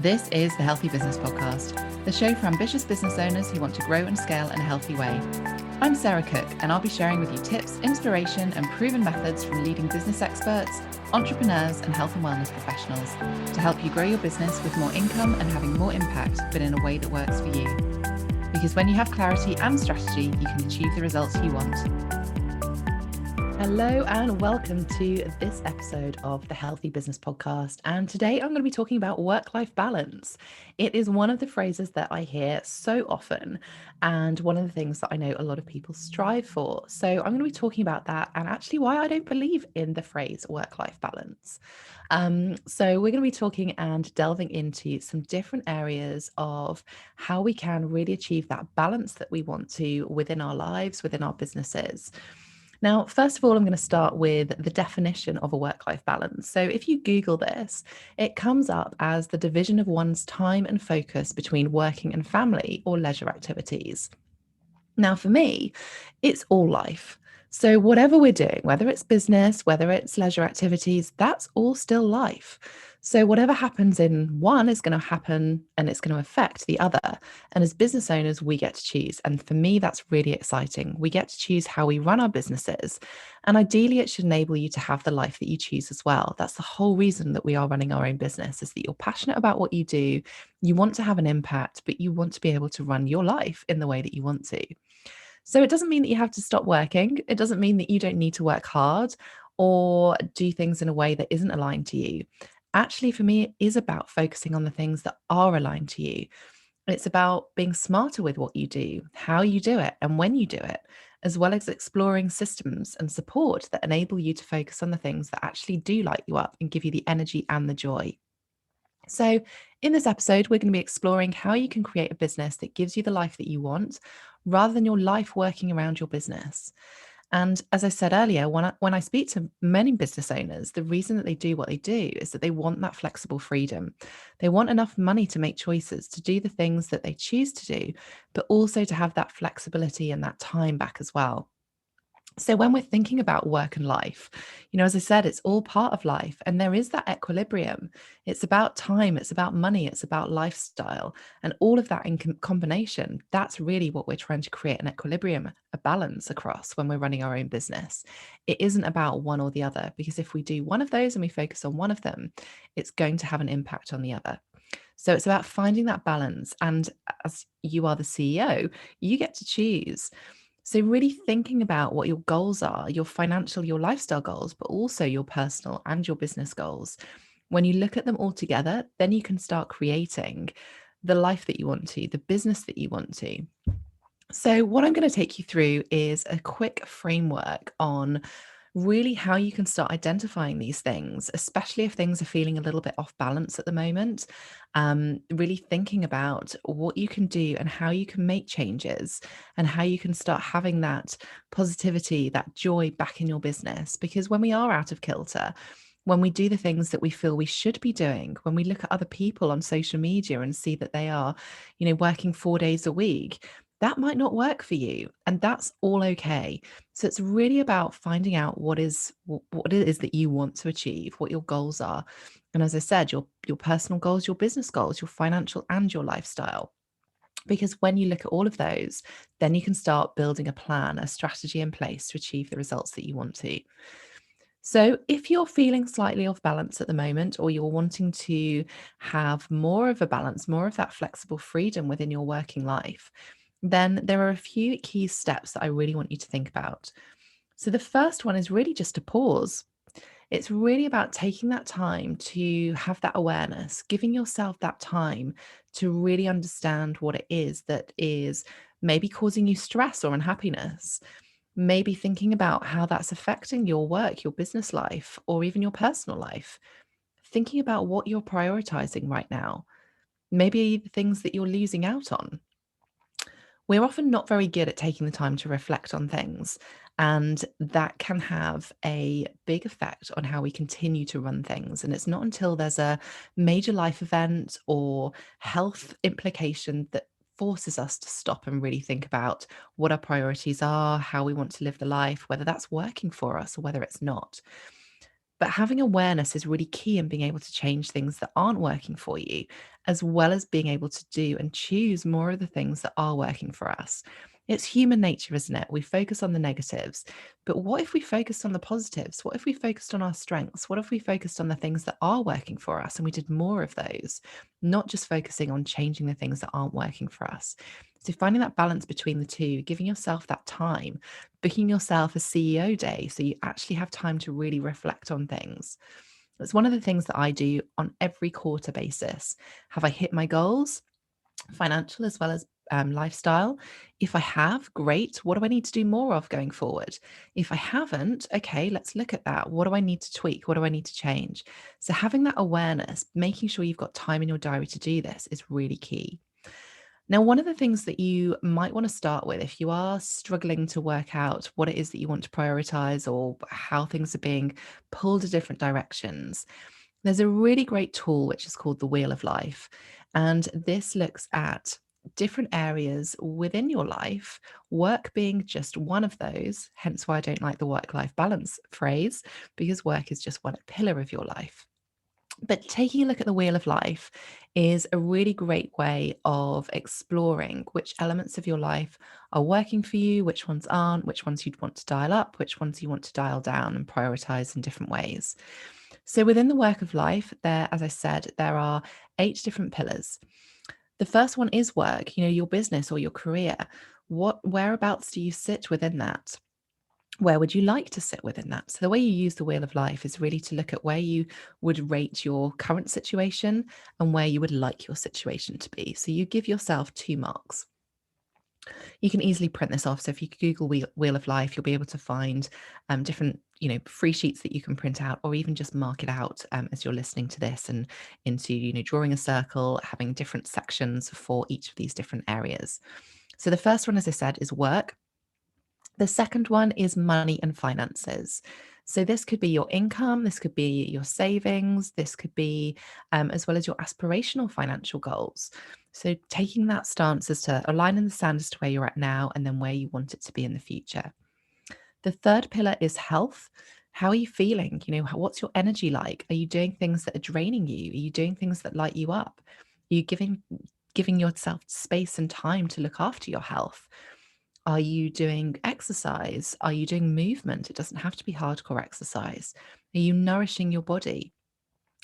This is the Healthy Business Podcast, the show for ambitious business owners who want to grow and scale in a healthy way. I'm Sarah Cook, and I'll be sharing with you tips, inspiration, and proven methods from leading business experts, entrepreneurs, and health and wellness professionals to help you grow your business with more income and having more impact, but in a way that works for you. Because when you have clarity and strategy, you can achieve the results you want. Hello and welcome to this episode of the Healthy Business Podcast. And today I'm going to be talking about work-life balance. It is one of the phrases that I hear so often and one of the things that I know a lot of people strive for. So I'm going to be talking about that and actually why I don't believe in the phrase work-life balance. So we're going to be talking and delving into some different areas of how we can really achieve that balance that we want to within our lives, within our businesses. Now, first of all, I'm going to start with the definition of a work-life balance. So if you Google this, it comes up as the division of one's time and focus between working and family or leisure activities. Now, for me, it's all life. So whatever we're doing, whether it's business, whether it's leisure activities, that's all still life. So whatever happens in one is going to happen and it's going to affect the other. And as business owners, we get to choose. And for me, that's really exciting. We get to choose how we run our businesses. And ideally, it should enable you to have the life that you choose as well. That's the whole reason that we are running our own business, is that you're passionate about what you do. You want to have an impact, but you want to be able to run your life in the way that you want to. So it doesn't mean that you have to stop working. It doesn't mean that you don't need to work hard or do things in a way that isn't aligned to you. Actually, for me, it is about focusing on the things that are aligned to you. It's about being smarter with what you do, how you do it, and when you do it, as well as exploring systems and support that enable you to focus on the things that actually do light you up and give you the energy and the joy. So, in this episode, we're going to be exploring how you can create a business that gives you the life that you want rather than your life working around your business. And as I said earlier, when I speak to many business owners, the reason that they do what they do is that they want that flexible freedom. They want enough money to make choices, to do the things that they choose to do, but also to have that flexibility and that time back as well. So when we're thinking about work and life, as I said, it's all part of life and there is that equilibrium. It's about time, it's about money, it's about lifestyle, and all of that in combination. That's really what we're trying to create, an equilibrium, a balance across when we're running our own business. It isn't about one or the other, because if we do one of those and we focus on one of them, it's going to have an impact on the other. So it's about finding that balance. And as you are the CEO, you get to choose. So, really thinking about what your goals are, your financial, your lifestyle goals, but also your personal and your business goals. When you look at them all together, then you can start creating the life that you want to, the business that you want to. So, what I'm going to take you through is a quick framework on really how you can start identifying these things, especially if things are feeling a little bit off balance at the moment. Really thinking about what you can do and how you can make changes and how you can start having that positivity, that joy back in your business. Because when we are out of kilter, when we do the things that we feel we should be doing, when we look at other people on social media and see that they are, working 4 days a week, that might not work for you. And that's all okay. So it's really about finding out what it is that you want to achieve, what your goals are. And as I said, your personal goals, your business goals, your financial and your lifestyle. Because when you look at all of those, then you can start building a plan, a strategy in place to achieve the results that you want to. So if you're feeling slightly off balance at the moment, or you're wanting to have more of a balance, more of that flexible freedom within your working life, then there are a few key steps that I really want you to think about. So the first one is really just to pause. It's really about taking that time to have that awareness, giving yourself that time to really understand what it is that is maybe causing you stress or unhappiness. Maybe thinking about how that's affecting your work, your business life, or even your personal life. Thinking about what you're prioritizing right now. Maybe the things that you're losing out on. We're often not very good at taking the time to reflect on things, and that can have a big effect on how we continue to run things. And it's not until there's a major life event or health implication that forces us to stop and really think about what our priorities are, how we want to live the life, whether that's working for us or whether it's not. But having awareness is really key in being able to change things that aren't working for you, as well as being able to do and choose more of the things that are working for us. It's human nature, isn't it? We focus on the negatives. But what if we focused on the positives? What if we focused on our strengths? What if we focused on the things that are working for us and we did more of those, not just focusing on changing the things that aren't working for us? So, finding that balance between the two, giving yourself that time, booking yourself a CEO day so you actually have time to really reflect on things. That's one of the things that I do on every quarter basis. Have I hit my goals, financial as well as lifestyle? If I have, great. What do I need to do more of going forward? If I haven't, okay, let's look at that. What do I need to tweak? What do I need to change? So, having that awareness, making sure you've got time in your diary to do this is really key. Now, one of the things that you might want to start with, if you are struggling to work out what it is that you want to prioritize or how things are being pulled in different directions, there's a really great tool which is called the Wheel of Life. And this looks at different areas within your life, work being just one of those, hence why I don't like the work life balance phrase, because work is just one pillar of your life. But taking a look at the wheel of life is a really great way of exploring which elements of your life are working for you, which ones aren't, which ones you'd want to dial up, which ones you want to dial down and prioritize in different ways. So within the work of life, there, as I said, there are 8 different pillars. The first one is work, your business or your career. Whereabouts do you sit within that? Where would you like to sit within that? So, the way you use the wheel of life is really to look at where you would rate your current situation and where you would like your situation to be. So, you give yourself 2 marks. You can easily print this off. So, if you Google wheel of life, you'll be able to find different, free sheets that you can print out, or even just mark it out as you're listening to this and into, drawing a circle, having different sections for each of these different areas. So, the first one, as I said, is work. The second one is money and finances. So this could be your income, this could be your savings, this could be as well as your aspirational financial goals. So taking that stance as to a line in the sand as to where you're at now and then where you want it to be in the future. The third pillar is health. How are you feeling? What's your energy like? Are you doing things that are draining you? Are you doing things that light you up? Are you giving yourself space and time to look after your health? Are you doing exercise? Are you doing movement? It doesn't have to be hardcore exercise. Are you nourishing your body?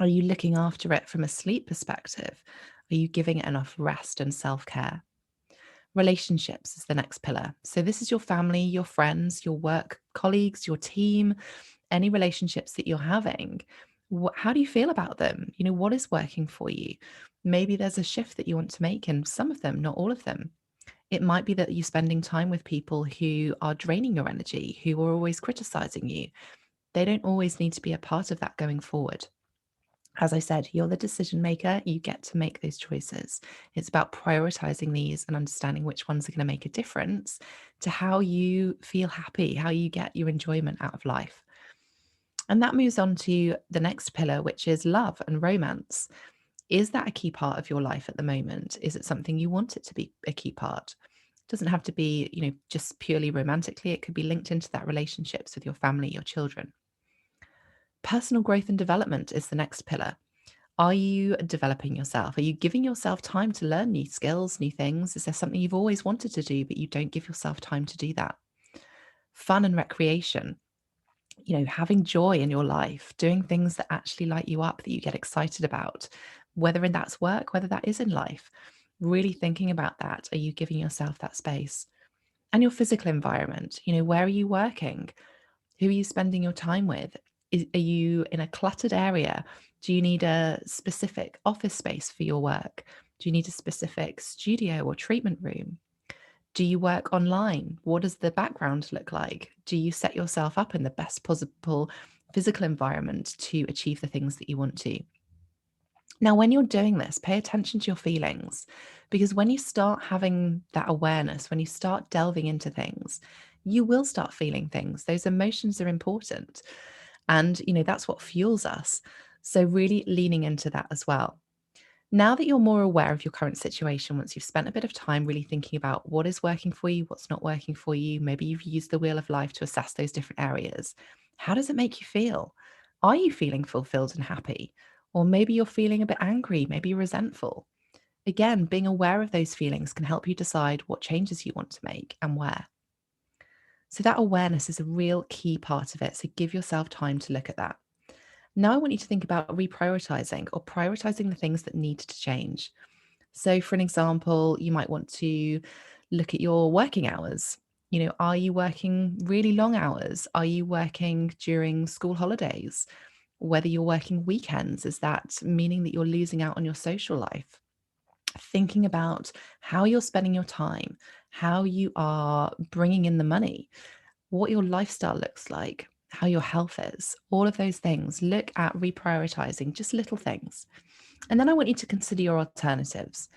Are you looking after it from a sleep perspective? Are you giving it enough rest and self care? Relationships is the next pillar. So, this is your family, your friends, your work colleagues, your team, any relationships that you're having. How do you feel about them? What is working for you? Maybe there's a shift that you want to make in some of them, not all of them. It might be that you're spending time with people who are draining your energy, who are always criticizing you. They don't always need to be a part of that going forward. As I said, you're the decision maker. You get to make those choices. It's about prioritizing these and understanding which ones are going to make a difference to how you feel happy, how you get your enjoyment out of life. And that moves on to the next pillar, which is love and romance. Is that a key part of your life at the moment? Is it something you want it to be a key part? It doesn't have to be, just purely romantically. It could be linked into that relationships with your family, your children. Personal growth and development is the next pillar. Are you developing yourself? Are you giving yourself time to learn new skills, new things? Is there something you've always wanted to do, but you don't give yourself time to do that? Fun and recreation, having joy in your life, doing things that actually light you up, that you get excited about, whether that's work, whether that is in life. Really thinking about that. Are you giving yourself that space? And your physical environment, where are you working? Who are you spending your time with? Are you in a cluttered area? Do you need a specific office space for your work? Do you need a specific studio or treatment room? Do you work online? What does the background look like? Do you set yourself up in the best possible physical environment to achieve the things that you want to? Now, when you're doing this, pay attention to your feelings, because when you start having that awareness, when you start delving into things, you will start feeling things. Those emotions are important. And, that's what fuels us. So, really leaning into that as well. Now that you're more aware of your current situation, once you've spent a bit of time really thinking about what is working for you, what's not working for you, maybe you've used the wheel of life to assess those different areas. How does it make you feel? Are you feeling fulfilled and happy? Or maybe you're feeling a bit angry, maybe resentful. Again, being aware of those feelings can help you decide what changes you want to make and where. So, that awareness is a real key part of it. So, give yourself time to look at that. Now, I want you to think about reprioritizing or prioritizing the things that need to change. So, for an example, you might want to look at your working hours. Are you working really long hours? Are you working during school holidays? Whether you're working weekends, is that meaning that you're losing out on your social life? Thinking about how you're spending your time, how you are bringing in the money, what your lifestyle looks like, how your health is, all of those things. Look at reprioritizing just little things. And then I want you to consider your alternatives.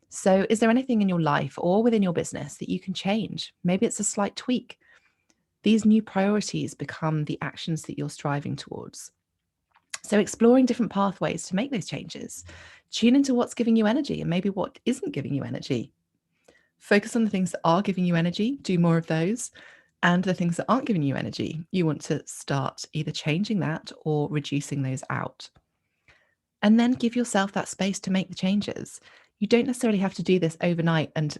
So, is there anything in your life or within your business that you can change? Maybe it's a slight tweak. These new priorities become the actions that you're striving towards. So, exploring different pathways to make those changes. Tune into what's giving you energy and maybe what isn't giving you energy. Focus on the things that are giving you energy, do more of those. And the things that aren't giving you energy, you want to start either changing that or reducing those out. And then give yourself that space to make the changes. You don't necessarily have to do this overnight and,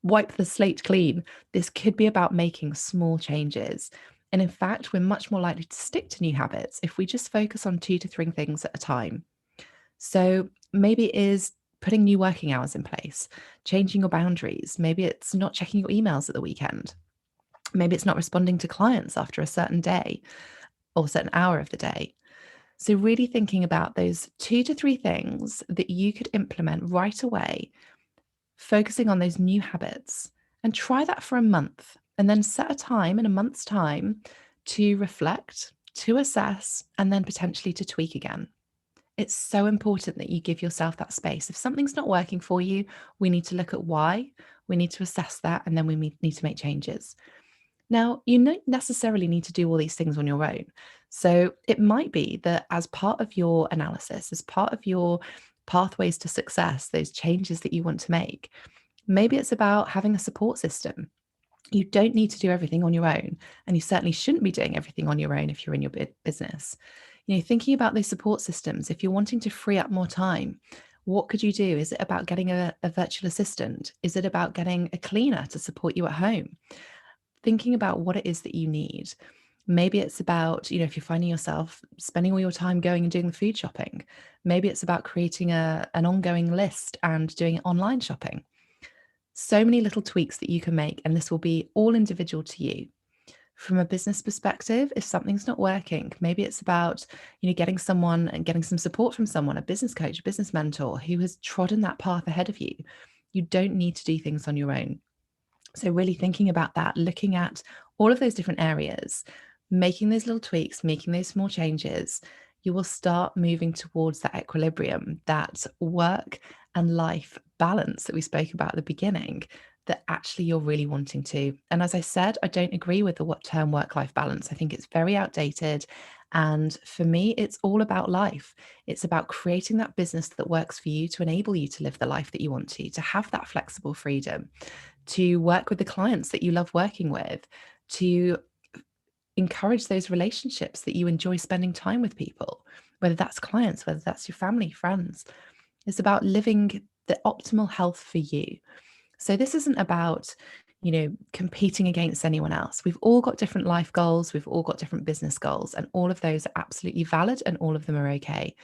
wipe the slate clean. This could be about making small changes. And in fact, we're much more likely to stick to new habits if we just focus on 2 to 3 things at a time. So maybe it is putting new working hours in place, changing your boundaries. Maybe it's not checking your emails at the weekend. Maybe it's not responding to clients after a certain day or certain hour of the day. So, really thinking about those 2 to 3 things that you could implement right away, focusing on those new habits, and try that for a month. And then set a time in a month's time to reflect, to assess, and then potentially to tweak again. It's so important that you give yourself that space. If something's not working for you, we need to look at why, we need to assess that, and then we need to make changes. Now, you don't necessarily need to do all these things on your own. So it might be that as part of your analysis, as part of your pathways to success, those changes that you want to make, maybe it's about having a support system. You don't need to do everything on your own, and you certainly shouldn't be doing everything on your own if you're in your business. Thinking about those support systems, if you're wanting to free up more time, what could you do? Is it about getting a virtual assistant? Is it about getting a cleaner to support you at home? Thinking about what it is that you need. Maybe it's about, if you're finding yourself spending all your time going and doing the food shopping, maybe it's about creating an ongoing list and doing online shopping. So many little tweaks that you can make, and this will be all individual to you. From a business perspective, if something's not working, maybe it's about, getting someone and getting some support from someone, a business coach, a business mentor who has trodden that path ahead of you. You don't need to do things on your own. So, really thinking about that, looking at all of those different areas, making those little tweaks, making those small changes, you will start moving towards that equilibrium, that work and life balance that we spoke about at the beginning, that actually you're really wanting to. And as I said, I don't agree with the what term work life balance. I think it's very outdated. And for me, it's all about life. It's about creating that business that works for you to enable you to live the life that you want to have that flexible freedom, to work with the clients that you love working with, to encourage those relationships that you enjoy spending time with people, whether that's clients, whether that's your family, friends. It's about living the optimal health for you. So this isn't about, competing against anyone else. We've all got different life goals. We've all got different business goals, and all of those are absolutely valid and all of them are okay.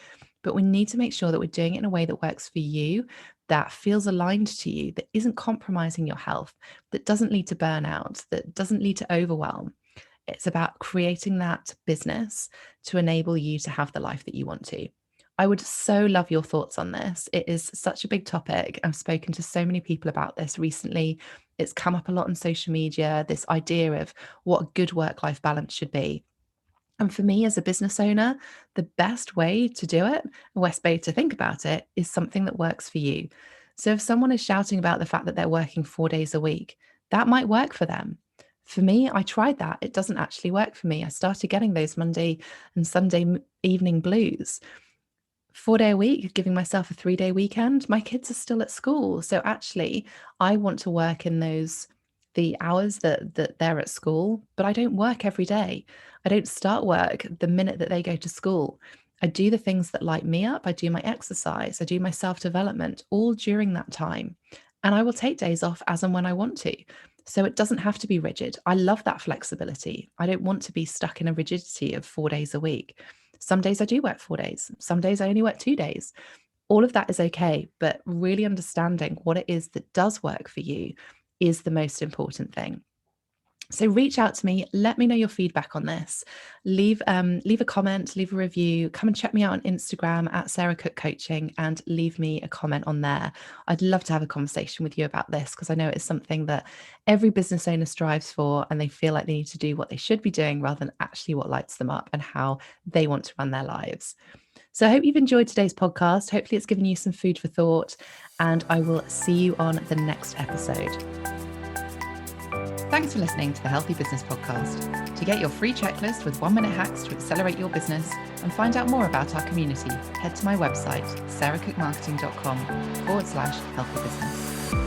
But we need to make sure that we're doing it in a way that works for you, that feels aligned to you, that isn't compromising your health, that doesn't lead to burnout, that doesn't lead to overwhelm. It's about creating that business to enable you to have the life that you want to. I would so love your thoughts on this. It is such a big topic. I've spoken to so many people about this recently. It's come up a lot on social media, this idea of what a good work-life balance should be. And for me as a business owner, the best way to do it, the best way to think about it, is something that works for you. So if someone is shouting about the fact that they're working 4 days a week, that might work for them. For me, I tried that. It doesn't actually work for me. I started getting those Monday and Sunday evening blues. 4 day a week, giving myself a 3 day weekend. My kids are still at school. So actually, I want to work in those the hours that they're at school, but I don't work every day. I don't start work the minute that they go to school. I do the things that light me up. I do my exercise, I do my self-development all during that time. And I will take days off as and when I want to. So it doesn't have to be rigid. I love that flexibility. I don't want to be stuck in a rigidity of 4 days a week. Some days I do work 4 days. Some days I only work 2 days. All of that is okay, but really understanding what it is that does work for you is the most important thing. So reach out to me, let me know your feedback on this. Leave a comment, leave a review, come and check me out on Instagram at Sarah Cook Coaching and leave me a comment on there. I'd love to have a conversation with you about this because I know it's something that every business owner strives for, and they feel like they need to do what they should be doing rather than actually what lights them up and how they want to run their lives. So I hope you've enjoyed today's podcast. Hopefully it's given you some food for thought, and I will see you on the next episode. Thanks for listening to the Healthy Business Podcast. To get your free checklist with 1-minute hacks to accelerate your business and find out more about our community, head to my website, sarahcookmarketing.com/healthy business.